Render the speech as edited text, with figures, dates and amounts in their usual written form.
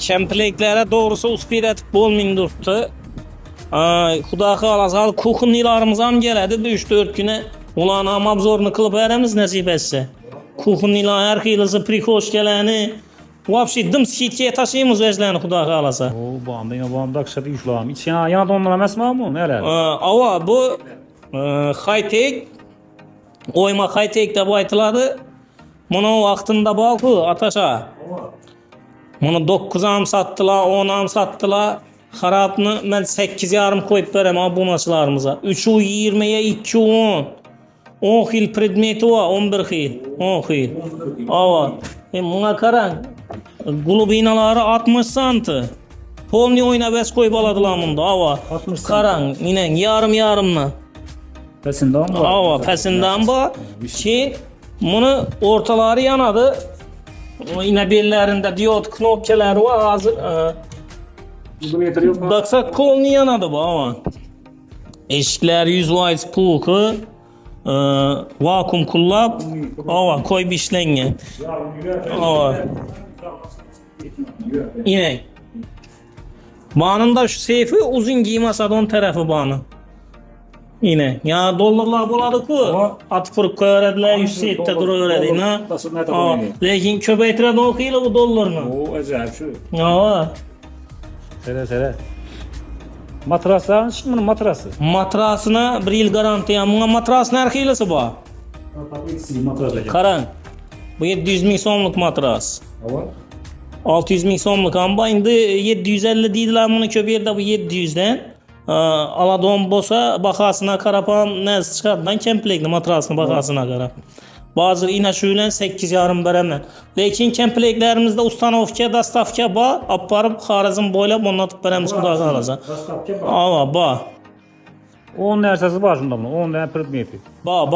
Kempleklərə doğrusu uspirət bolmin durdu. Xuda xalasal kuxunlarımızam gələdi 3-4 günə. Ulan amabzorunu qılıb ərəmiz nəsib etsə. Kuxunlar hər xilisi prikoş gələni. Вообще dım skitkiyə taşıyımız vəcləni xuda xalasa. O banda ya banda kısa bir işlam. İçine yana donduramaz mı bu? Neler? Ava bu high-tech oyma high-tech də baytıladı. Bunu vaxtında balqı ataşa. Bunu 9'am sattılar, 10'am sattılar. Xarabını mən 8,5 koyub verəm abunəçilərimizə. 3'ü 20'ye 2'ü 10. 10 xil predmeti var, 11 xil. 10 xil. Ava. Buna qaran. Qulu binaları 60 santı. Polni oyna bəs koyub aladılar bunda. Ava. Qaran, inən yarım-yarımla. Pəsindən var. Ava, pəsindən var ki, bunu ortaları yanadı. Yine bellərində diod knopkaları var hazır. Baksa kolunu yanadı bu ama. Eşikler 100 Watt puku. Vakum kullab. Ava koy bişlenge. Ava. Yine. Bağının da şu seyfi uzun giymasadon tarafı bağını. Yine. Ya dollarlar buladı ku. At fırık koyaradiler 100 seytte duruyoradi. Lekin köpeytiredi okuyla bu dollarını. O acayip şu. Ava. Sere. Matraslar şimdi bunun matrası. Matrasına bir yıl garantiya. Buna matras nerxilisi bu? Qaran. Bu 700 min so'mlik matras. 600 min so'mlik amba indi 750 deydilar bunu köp yerdə bu 700'den. Aladon bolsa baxasına qarapam nəz çıxardan komplekli matrasını baxasına qarap. Bazı inaşuyla 8,5 verəmlə. Lekin kompleklərimizdə ustanovka, dastavka ba, aparıb xarızın boylab onu atıp verəmiz xuda qalacaq. Ava ba. 10 nərsəsi var şunda bunun. 10 dənə predmeti. Ba.